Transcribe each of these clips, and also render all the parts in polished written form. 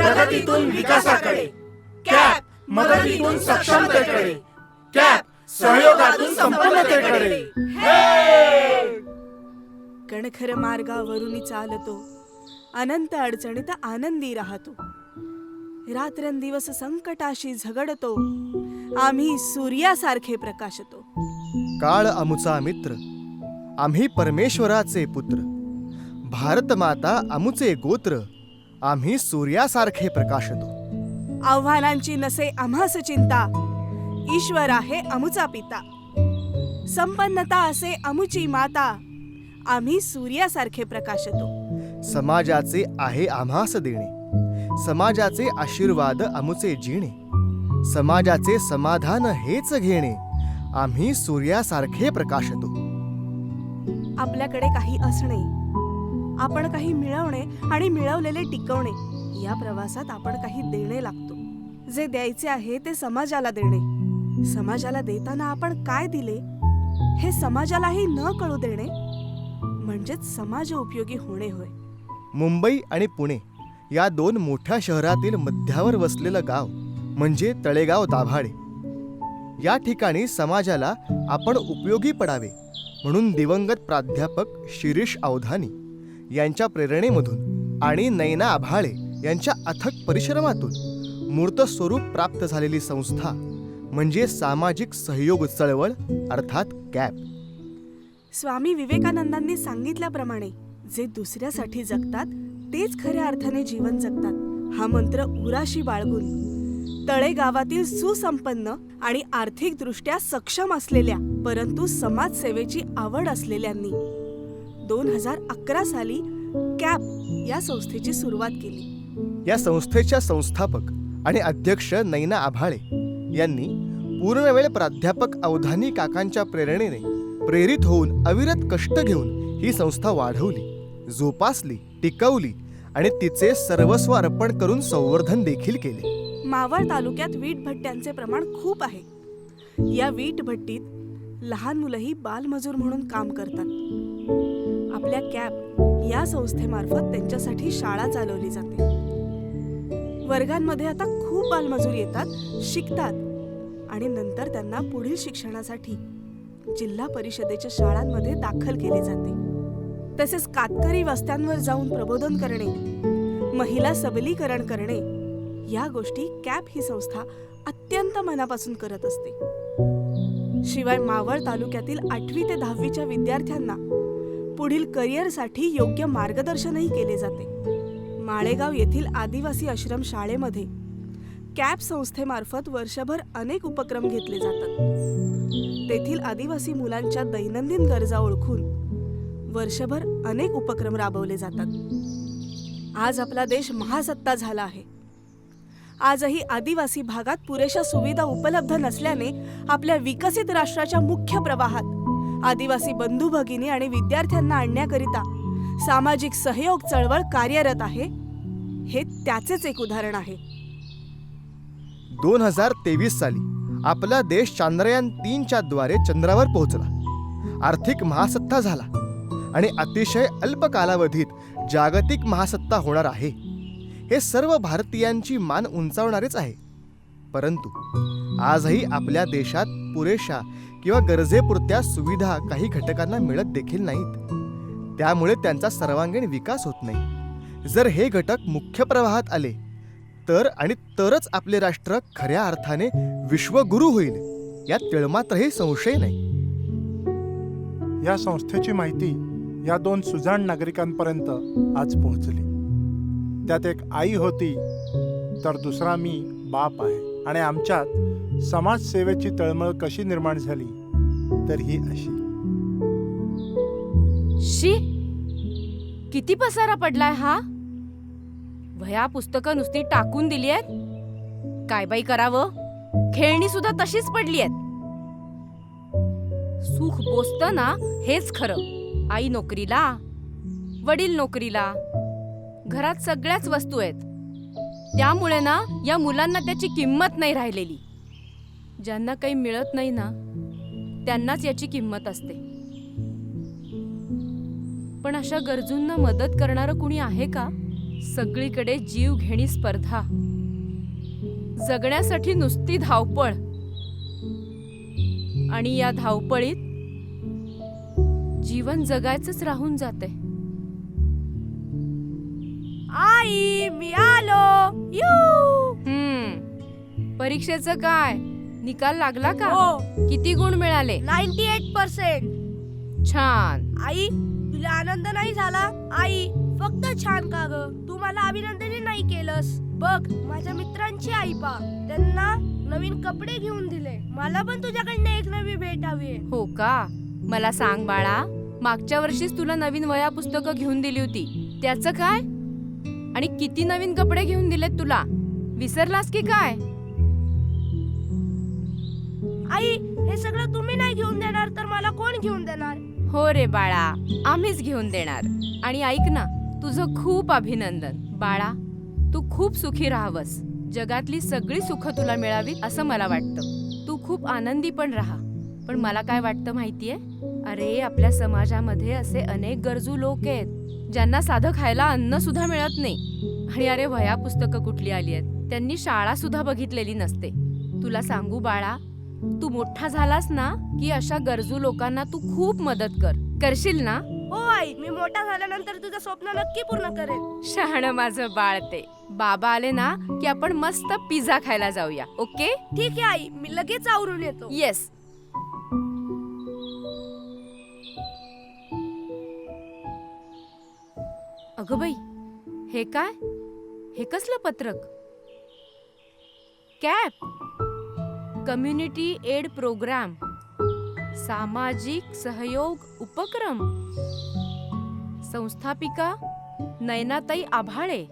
प्रगतीतून विकासाकडे, cap मदतीतून सक्षमतेकडे, cap सहयोगातून संपन्नतेकडे. कणखर मार्गावरून चालतो, अनंत अडचणीत आनंदी राहतो. रात्रंदिवस संकटाशी झगडतो, आम्ही सूर्यासारखे प्रकाशतो. काळ आमुचा मित्र, आम्ही परमेश्वराचे पुत्र. भारत माता आमुचे गोत्र, आम्ही सूर्यासारखे प्रकाशतो. आव्हानांची नसे आम्हास चिंता, ईश्वर आहे आमुचा पिता. संपन्नता असे आमुची माता, आम्ही सूर्यासारखे प्रकाशतो. समाजाचे आहे आम्हास देणे, समाजाचे आशीर्वाद आमुचे जिणे. समाजाचे समाधान हेच घेणे, आम्ही सूर्यासारखे प्रकाशतो. आपल्याकडे काही असणे, आपण काही मिळवणे आणि मिळवलेले टिकवणे, या प्रवासात आपण काही देणे लागतो. जे द्यायचे आहे ते समाजाला देणे. समाजाला देताना आपण काय दिले हे समाजालाही न कळू देणे, म्हणजेच समाज उपयोगी होणे होय. मुंबई आणि पुणे या दोन मोठ्या शहरातील मध्यावर वसलेलं गाव म्हणजे तळेगाव दाभाडे. या ठिकाणी समाजाला आपण उपयोगी पडावे म्हणून दिवंगत प्राध्यापक शिरीष अवधानी यांच्या प्रेरणेमधून आणि नैना आभाळे यांच्या अथक परिश्रमातून मूर्त स्वरूप प्राप्त झालेली संस्था म्हणजे सामाजिक सहयोग चळवळ अर्थात कॅप. स्वामी विवेकानंदांनी सांगितल्याप्रमाणे जे दुसऱ्यासाठी जगतात तेच खऱ्या अर्थाने जीवन जगतात हा मंत्र उराशी बाळगून तळेगावातील सुसंपन्न आणि आर्थिकदृष्ट्या सक्षम असलेल्या परंतु समाजसेवेची आवड असलेल्यांनी 2011 साली कॅप या संस्थेची सुरुवात केली. या संस्थेच्या संस्थापक आणि अध्यक्ष नैना आभाळे यांनी पूर्णवेळ प्राध्यापक अवधानी काकांच्या प्रेरणेने प्रेरित होऊन अविरत कष्ट घेऊन ही संस्था वाढवली, जोपासली, टिकवली आणि तिचे सर्वस्व अर्पण करून संवर्धन देखील केले. मावळ तालुक्यात वीटभट्ट्यांचे प्रमाण खूप आहे. या वीटभट्टीत लहान मुलंही बालमजूर म्हणून काम करतात. आपल्या कॅप या संस्थेमार्फत त्यांच्यासाठी शाळा चालवली जाते. वर्गांमध्ये आता खूप बालमजूर येतात, शिकतात आणि नंतर त्यांना पुढील शिक्षणासाठी जिल्हा परिषदेच्या शाळांमध्ये दाखल केले जाते. तसेच कातकरी वस्त्यांवर जाऊन प्रबोधन करणे, महिला सबलीकरण करणे या गोष्टी कॅप ही संस्था अत्यंत मनापासून करत असते. शिवाय मावळ तालुक्यातील 8वी ते 10वीच्या विद्यार्थ्यांना पुढील करिअरसाठी योग्य मार्गदर्शनही केले जाते. माळेगाव येथील आदिवासी आश्रम शाळेमध्ये कॅप संस्थेमार्फत वर्षभर अनेक उपक्रम घेतले जातात. तेथील आदिवासी मुलांच्या दैनंदिन गरजा ओळखून वर्षभर अनेक उपक्रम राबवले जातात. आज आपला देश महासत्ता झाला आहे. आजही आदिवासी भागात पुरेशा सुविधा उपलब्ध नसल्याने आपल्या विकसित राष्ट्राच्या मुख्य प्रवाहात आदिवासी बंधू भगिनी आणि विद्यार्थ्यांना आणण्याकरिता सामाजिक सहयोग चळवळ कार्यरत आहे. हे त्याचेच एक उदाहरण आहे. 2023 साली आपला देश चांद्रयान 3च्या द्वारे चंद्रावर पोहोचला, आर्थिक महासत्ता झाला आणि अतिशय अल्प कालावधीत जागतिक महासत्ता होणार आहे. हे सर्व भारतीयांची मान उंचावणारेच आहे. परंतु आजही आपल्या देशात पुरेशा किंवा गरजेपुरत्या सुविधा काही घटकांना मिळत देखील नाहीत. त्यामुळे त्यांचा सर्वांगीण विकास होत नाही. जर हे घटक मुख्य प्रवाहात आले तर आणि तरच आपले राष्ट्र खऱ्या अर्थाने विश्वगुरू होईल, यात तिळमात्रही संशय नाही. या संस्थेची माहिती या 2 सुजाण नागरिकांपर्यंत आज पोहोचली. त्यात एक आई होती तर दुसरा मी बाप आहे. आणि आमच्यात समाजसेवेची तळमळ कशी निर्माण झाली तर ही अशी. शी, किती पसारा पडलाय हा. वह्या पुस्तकं नुसती टाकून दिली आहेत. काय बाई करावं, खेळणी सुद्धा तशीच पडली आहेत. सुख बोसतं ना हेच खरं. आई नोकरीला, वडील नोकरीला, घरात सगळ्याच वस्तू आहेत. त्यामुळे ना या मुलांना त्याची किंमत नाही राहिलेली. ज्यांना काही मिळत नाही ना त्यांनाच याची किंमत असते. पण अशा गरजूंना मदत करणारं कुणी आहे का सगळीकडे जीव घेणी स्पर्धा, जगण्यासाठी नुसती धावपळ, आणि या धावपळीत जीवन जगायचंच राहून जाते. आई मी आलो. परीक्षेचं काय निकाल लागला का? हो. किती गुण मिळाले? 98%. छान. आई तुला आनंद नाही झाला? आई फक्त छान का ग? तू मला अभिनंदनही नाही केलंस. बघ माझ्या मित्रांची आई पा, त्यांना नवीन कपडे घेऊन दिले. मला पण तुझ्याकडनं एक नवी भेट हवी. हो का? मला सांग बाळा, मागच्या वर्षीच तुला नवीन वह्या पुस्तकं घेऊन दिली होती, त्याचं काय? आणि किती नवीन कपडे घेऊन दिलेत तुला? विसरलास की काय? आई हे सगळं तुम्ही नाही घेऊन देणार तर मला कोण घेऊन देणार? हो रे बाळा, आम्हीच घेऊन देणार. आणि ऐक ना, तुझं खूप अभिनंदन. बाळा, तू खूप सुखी राहावस. जगातली सगळी सुख तुला मिळावी असं मला वाटतं. तू खूप आनंदी पण राहा. पण मला काय वाटतं माहितीये? अरे आपल्या समाजामध्ये असे अनेक गरजू लोक आहेत ज्यांना साधं खायला अन्न सुद्धा मिळत नाही. आणि अरे वह्या पुस्तकं कुठली आली आहेत, त्यांनी शाळा सुद्धा बघितलेली नसते. तुला सांगू बाळा, तू मोठा झालास ना की अशा गरजू लोकांना तू खूप मदत करशील ना? हो आई, मी मोठा झाल्यानंतर तुझं स्वप्न नक्की पूर्ण करेन. शहाणं माझं बाळ ते. बाबा आले ना की आपण मस्त पिझ्झा खायला जाऊया. ओके? ठीक आहे आई, मी लगेच आवरून येतो. येस. अगं बाई, हे काय? हे कसलं पत्रक? कॅप कम्युनिटी एड प्रोग्राम, सामाजिक सहयोग उपक्रम, संस्थापिका नयनाताई आभाळे.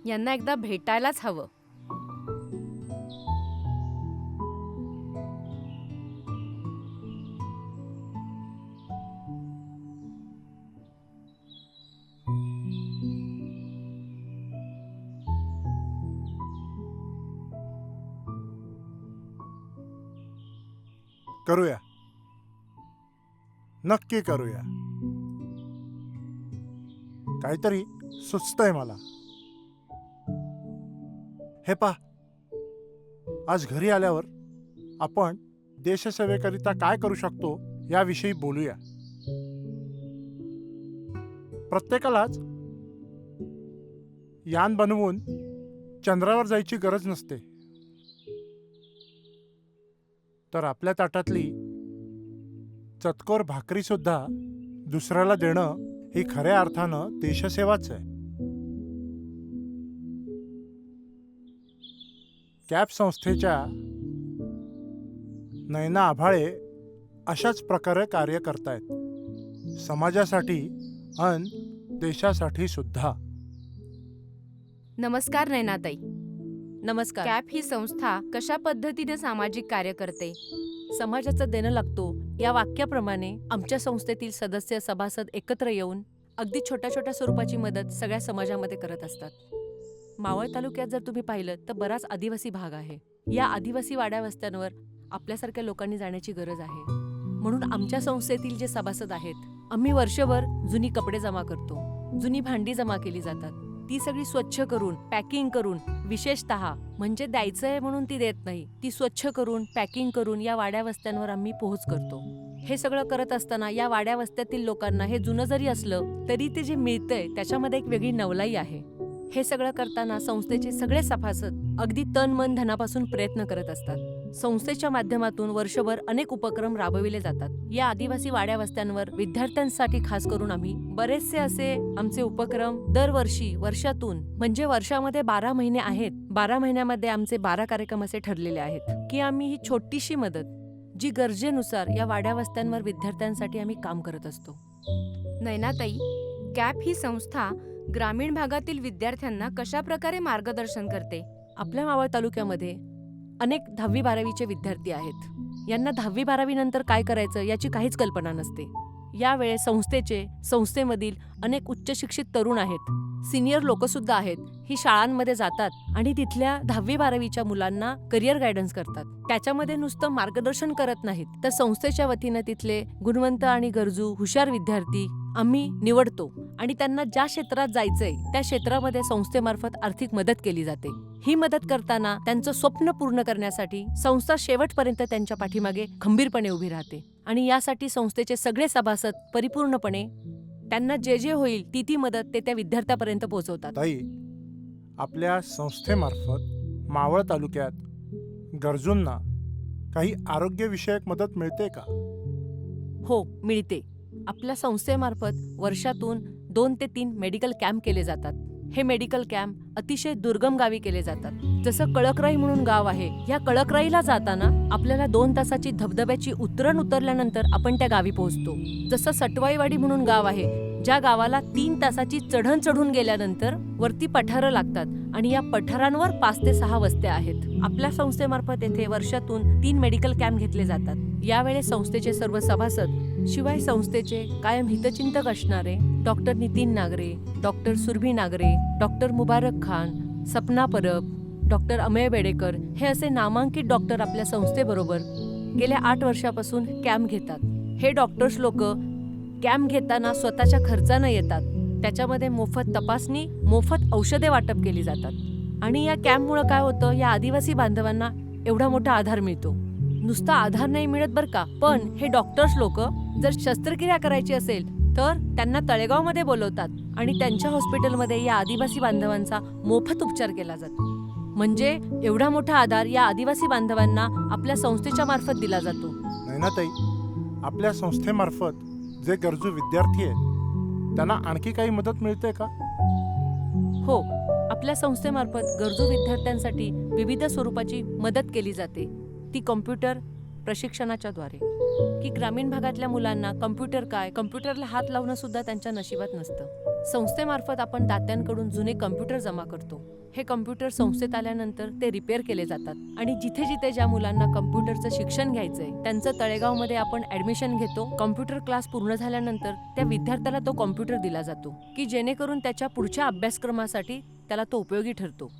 यांना एकदा भेटायलाच हवं. करूया, नक्की करूया. काहीतरी सुचतंय मला. हे पहा, आज घरी आल्यावर आपण देशसेवेकरिता काय करू शकतो याविषयी बोलूया. प्रत्येकालाच यान बनवून चंद्रावर जायची गरज नसते. तर आपल्या ताटातली चतकोर भाकरी सुद्धा दुसऱ्याला देणं ही खऱ्या अर्थानं देशसेवाच आहे. कॅप संस्थेच्या नयना आभाळे अशाच प्रकारे कार्य करतायत, समाजासाठी आणि देशासाठी सुद्धा. नमस्कार नयनाताई. नमस्कार. कॅप ही संस्था कशा पद्धतीने सामाजिक कार्य करते? समाजाचं देणं लागतो या वाक्याप्रमाणे आमच्या संस्थेतील सदस्य सभासद एकत्र येऊन अगदी छोट्या छोट्या स्वरूपाची मदत सगळ्या समाजामध्ये करत असतात. मावळ तालुक्यात जर तुम्ही पाहिलं तर बराच आदिवासी भाग आहे. या आदिवासी वाड्या वस्त्यांवर आपल्यासारख्या लोकांनी जाण्याची गरज आहे. म्हणून आमच्या संस्थेतील जे सभासद आहेत, आम्ही वर्षभर जुनी कपडे जमा करतो, जुनी भांडी जमा केली जातात. ती सगळी स्वच्छ करून पॅकिंग करून, विशेषतः म्हणजे द्यायचंय म्हणून ती देत नाही, ती स्वच्छ करून पॅकिंग करून या वाड्या वस्त्यांवर आम्ही पोहोच करतो. हे सगळं करत असताना या वाड्या वस्त्यातील लोकांना हे जुनं जरी असलं तरी ते जे मिळतंय त्याच्यामध्ये एक वेगळी नवलाई आहे. हे सगळं करताना संस्थेचे सगळे सभासद अगदी तन मन धनापासून प्रयत्न करत असतात. संस्थेच्या माध्यमातून वर्षभर अनेक उपक्रम राबविले जातात. या आदिवासी वाड्या वस्त्यांवर विद्यार्थ्यांसाठी खास करून आम्ही बरेचसे असे आमचे उपक्रम दरवर्षी वर्षातून म्हणजे वर्षामध्ये 12 महिने आहेत, 12 महिन्यामध्ये आमचे 12 कार्यक्रम असे ठरलेले आहेत की आम्ही ही छोटीशी मदत जी गरजेनुसार या वाड्या वस्त्यांवर विद्यार्थ्यांसाठी आम्ही काम करत असतो. नयनाताई, कॅप ही संस्था ग्रामीण भागातील विद्यार्थ्यांना कशा प्रकारे मार्गदर्शन करते? आपल्या मावळ तालुक्यामध्ये अनेक 10वी-12वीचे विद्यार्थी आहेत. यांना 10वी-12वी नंतर काय करायचं याची काहीच कल्पना नसते. यावेळेस संस्थेमधील अनेक उच्च शिक्षित तरुण आहेत, सिनियर लोक सुद्धा आहेत. ही शाळांमध्ये जातात आणि तिथल्या 10वी-12वीच्या मुलांना करिअर गायडन्स करतात. त्याच्यामध्ये नुसतं मार्गदर्शन करत नाहीत, तर संस्थेच्या वतीनं तिथले गुणवंत आणि गरजू हुशार विद्यार्थी आम्ही निवडतो आणि त्यांना ज्या क्षेत्रात जायचंय त्या क्षेत्रामध्ये संस्थेमार्फत आर्थिक मदत केली जाते. ही मदत करताना त्यांचं स्वप्न पूर्ण करण्यासाठी संस्था शेवटपर्यंत त्यांच्या पाठीमागे खंबीरपणे उभी राहते आणि यासाठी संस्थेचे सगळे सभासद परिपूर्णपणे त्यांना जे जे होईल ती मदत ते त्या विद्यार्थ्यापर्यंत पोहोचवतात. ताई, आपल्या संस्थेमार्फत मावळ तालुक्यात गरजूंना काही आरोग्यविषयक मदत मिळते का? हो, मिळते. आपल्या संस्थेमार्फत वर्षातून 2 ते 3 मेडिकल कॅम्प केले जातात. हे मेडिकल कॅम्प अतिशय दुर्गम गावी केले जातात. जसं कळकराई म्हणून गाव आहे, या कळकराईला जाताना आपल्याला 2 तासाची धबधब्याची उतरण उतरल्यानंतर आपण त्या गावी पोहोचतो. जसं सटवाईवाडी म्हणून गाव आहे, ज्या गावाला 3 तासाची चढण चढून गेल्यानंतर वरती पठारं लागतात आणि या पठारांवर 5 ते 6 वस्त्या आहेत. आपल्या संस्थेमार्फत येथे वर्षातून 3 मेडिकल कॅम्प घेतले जातात. यावेळेस संस्थेचे सर्व सभासद शिवाय संस्थेचे कायम हितचिंतक असणारे doctor Nitin Nagare, doctor Surabhi Nagare, doctor Mubarak Khan, Sapna Parab, doctor Ameya Bedekar हे असे नामांकित डॉक्टर आपल्या संस्थेबरोबर गेल्या 8 वर्षापासून कॅम्प घेतात. हे डॉक्टर्स लोक कॅम्प घेताना स्वतःच्या खर्चानं येतात. त्याच्यामध्ये मोफत तपासणी, मोफत औषधे वाटप केली जातात आणि या कॅम्पमुळे काय होतं, या आदिवासी बांधवांना एवढा मोठा आधार मिळतो. नुसता आधार नाही मिळत बरं का, पण हे डॉक्टर्स लोक जर शस्त्रक्रिया करायची असेल तर त्यांना तळेगावमध्ये बोलवतात आणि त्यांच्या हॉस्पिटलमध्ये या आदिवासी बांधवांचा मोफत उपचार केला जातो. म्हणजे एवढा मोठा आधार या आदिवासी बांधवांना आपल्या संस्थेच्या मार्फत दिला जातो. नैनाताई, आपल्या संस्थेमार्फत जे गरजू विद्यार्थी आहेत त्यांना आणखी काही मदत मिळते का? हो, आपल्या संस्थेमार्फत गरजू विद्यार्थ्यांसाठी विविध स्वरूपाची मदत केली जाते. ती कॉम्प्युटर प्रशिक्षणाच्या द्वारे की ग्रामीण भागातल्या मुलांना कॉम्प्युटर काय, कॉम्प्युटरला हात लावणं सुद्धा त्यांच्या नशिबात नसतं. संस्थेमार्फत आपण दात्यांकडून जुने कॉम्प्युटर जमा करतो. हे कॉम्प्युटर संस्थेत आल्यानंतर ते रिपेअर केले जातात आणि जिथे जिथे ज्या मुलांना कॉम्प्युटरचं शिक्षण घ्यायचंय त्यांचं तळेगावमध्ये आपण ऍडमिशन घेतो. कॉम्प्युटर क्लास पूर्ण झाल्यानंतर त्या विद्यार्थ्याला तो कॉम्प्युटर दिला जातो की जेणेकरून त्याच्या पुढच्या अभ्यासक्रमासाठी त्याला तो उपयोगी ठरतो.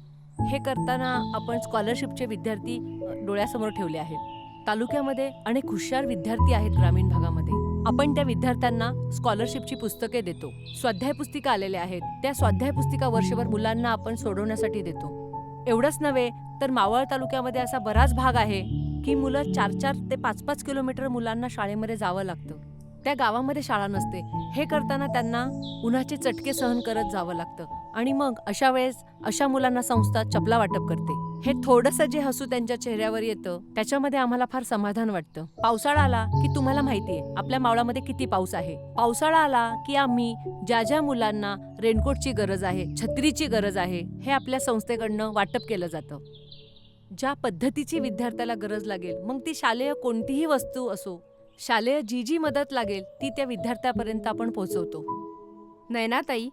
हे करताना आपण स्कॉलरशिपचे विद्यार्थी डोळ्यासमोर ठेवले आहेत. तालुक्यामध्ये अनेक हुशार विद्यार्थी आहेत ग्रामीण भागामध्ये. आपण त्या विद्यार्थ्यांना स्कॉलरशिपची पुस्तके देतो. स्वाध्याय पुस्तिका आलेल्या आहेत, त्या स्वाध्याय पुस्तिका वर्षभर मुलांना आपण सोडवण्यासाठी देतो. एवढंच नव्हे तर मावळ तालुक्यामध्ये असा बराच भाग आहे की मुलं 4-4 ते 5-5 किलोमीटर मुलांना शाळेमध्ये जावं लागतं. त्या गावामध्ये शाळा नसते. हे करताना त्यांना उन्हाचे चटके सहन करत जावं लागतं आणि मग अशा वेळेस अशा मुलांना संस्था चपला वाटप करते. हे थोडंसं जे हसू त्यांच्या चेहऱ्यावर येतं त्याच्यामध्ये आम्हाला फार समाधान वाटतं. पावसाळा आला की तुम्हाला माहितीये आपल्या मावळामध्ये किती पाऊस आहे. पावसाळा आला की आम्ही ज्या ज्या मुलांना रेनकोटची गरज आहे, छत्रीची गरज आहे, हे आपल्या संस्थेकडनं वाटप केलं जातं. ज्या पद्धतीची विद्यार्थ्याला गरज लागेल, मग ती शालेय कोणतीही वस्तू असो, शालेय जी जी मदत लागेल ती त्या विद्यार्थ्यापर्यंत आपण पोहोचवतो. नैनाताई,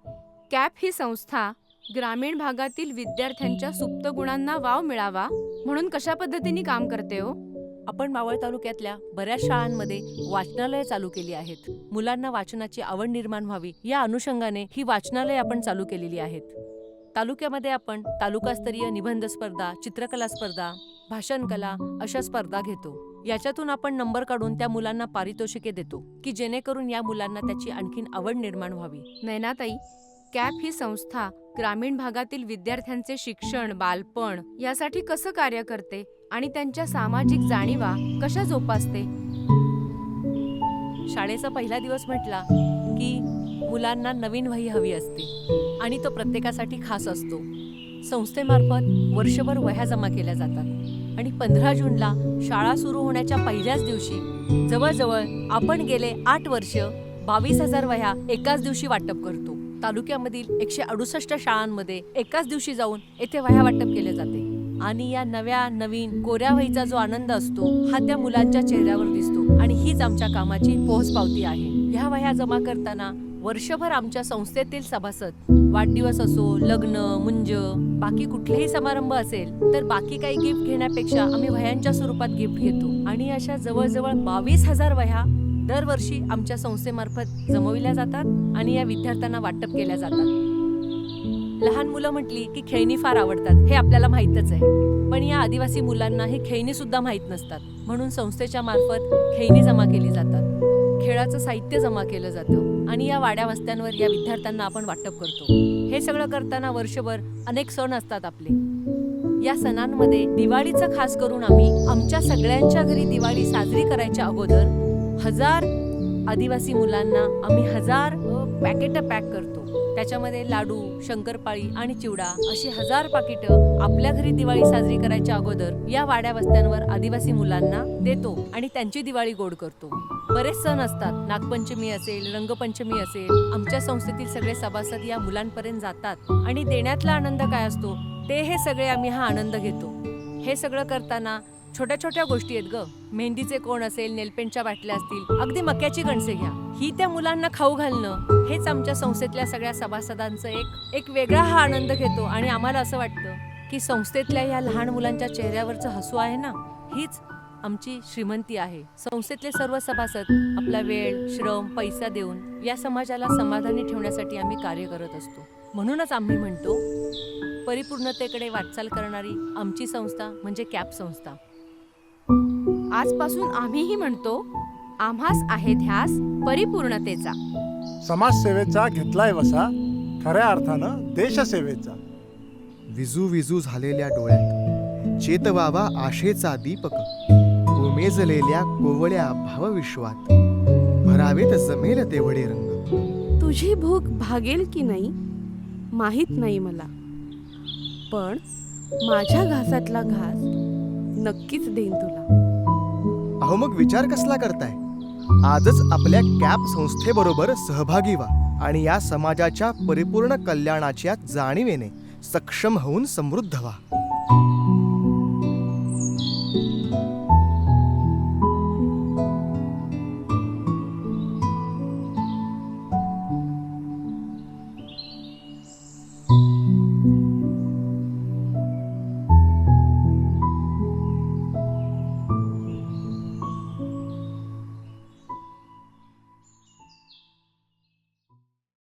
कॅप ही संस्था ग्रामीण भागातील विद्यार्थ्यांच्या सुप्त गुणांना वाव मिळावा म्हणून कशा पद्धतीने काम करते हो? आपण मावळ तालुक्यातल्या बऱ्याच शाळांमध्ये वाचनालय चालू केली आहेत. मुलांना वाचनाची आवड निर्माण व्हावी या अनुषंगाने ही वाचनालय आपण चालू केलेली आहेत. तालुक्यामध्ये आपण तालुकास्तरीय निबंध स्पर्धा, चित्रकला स्पर्धा, भाषण कला अशा स्पर्धा घेतो. याच्यातून आपण नंबर काढून त्या मुलांना पारितोषिके देतो की जेणेकरून या मुलांना त्याची आणखीन आवड निर्माण व्हावी. नैनाताई, कॅप ही संस्था ग्रामीण भागातील विद्यार्थ्यांचे शिक्षण, बालपण यासाठी कसं कार्य करते आणि त्यांच्या सामाजिक जाणीवा कशा जोपासते? शाळेचा पहिला दिवस म्हटला की मुलांना नवीन वही हवी असते आणि तो प्रत्येकासाठी खास असतो. संस्थेमार्फत वर्षभर वह्या जमा केल्या जातात आणि 15 जूनला शाळा सुरू होण्याच्या पहिल्याच दिवशी जवळजवळ आपण गेले 8 वर्ष 22,000 वह्या एकाच दिवशी वाटप करतो. तालुक्यामधील 168 शाळांमध्ये एकाच दिवशी जाऊन येथे वह्या वाटप केले जाते आणि या नवीन कोऱ्या वहीचा जो आनंद असतो हा त्या मुलांच्या चेहऱ्यावर दिसतो आणि हीच आमच्या कामाची पोहोचपावती आहे. ह्या वह्या जमा करताना वर्षभर आमच्या संस्थेतील सभासद वाढदिवस असो, लग्न, मुंज, बाकी कुठलेही समारंभ असेल तर बाकी काही गिफ्ट घेण्यापेक्षा आम्ही वह्यांच्या स्वरूपात गिफ्ट घेतो आणि अशा जवळजवळ 22,000 वह्या दरवर्षी आमच्या संस्थेमार्फत जमविल्या जातात आणि या विद्यार्थ्यांना वाटप केल्या जातात. लहान मुलं म्हटली की खेळणी फार आवडतात हे आपल्याला माहीतच आहे, पण या आदिवासी मुलांना ही खेळणी सुद्धा माहीत नसतात. म्हणून संस्थेच्या मार्फत खेळणी जमा केली जातात, खेळाचं साहित्य जमा केलं जातं आणि आणि या वाड्या वस्त्यांवर या विद्यार्थ्यांना आपण वाटप करतो. हे सगळं करताना वर्षभर अनेक सण असतात आपले. या सणांमध्ये दिवाळीचं खास करून आम्ही आमच्या सगळ्यांच्या घरी दिवाळी साजरी करायच्या अगोदर 1000 आदिवासी मुलांना आम्ही 1000 पॅकेटं पॅक करतो. त्याच्यामध्ये लाडू, शंकरपाळी आणि चिवडा अशी 1000 पाकिटं आपल्या घरी दिवाळी साजरी करायच्या अगोदर या वाड्या वस्त्यांवर आदिवासी मुलांना देतो आणि त्यांची दिवाळी गोड करतो. बरेच सण असतात. नागपंचमी असेल, रंगपंचमी असेल. आमच्या संस्थेतील सगळे सभासद या मुलांपर्यंत जातात आणि देण्यातला आनंद काय असतो ते हे सगळे आम्ही हा आनंद घेतो. हे सगळं करताना छोट्या छोट्या गोष्टी आहेत ग. मेहंदीचे कोण असेल, नेलपेंटच्या बाटल्या असतील, अगदी मक्याची कणसे घ्या, ही त्या मुलांना खाऊ घालणं हेच आमच्या संस्थेतल्या सगळ्या सभासदांचं एक वेगळा हा आनंद घेतो. आणि आम्हाला असं वाटतं की संस्थेतल्या या लहान मुलांच्या चेहऱ्यावरचं हसू आहे ना, हीच आमची श्रीमंती आहे. संस्थेतले सर्व सभासद आपला वेळ, श्रम, पैसा देऊन या समाजाला समाधानी ठेवण्यासाठी आम्ही कार्य करत असतो. म्हणूनच आम्ही म्हणतो परिपूर्णतेकडे वाटचाल करणारी आमची संस्था म्हणजे कॅप संस्था. आजपासून आम्हीही म्हणतो, आम्हास आहे ध्यास परिपूर्णतेचा. समाजसेवेचा घेतलाय वसा, खऱ्या अर्थानं देशसेवेचा. विजू विजू झालेल्या डोळ्यात चेतवावा आशेचा दीपक, उमेजलेल्या कोवळ्या भावविश्वात भरावेत जमेल तेवढे रंग. तुझी भूक भागेल की नाही माहीत नाही मला, पण माझ्या घासातला घास नक्कीच देईन तुला. अहो मग विचार कसला करताय? आजच आपल्या कॅप संस्थेबरोबर सहभागी व्हा आणि या समाजाच्या परिपूर्ण कल्याणाच्या जाणीवेने सक्षम होऊन समृद्ध व्हा.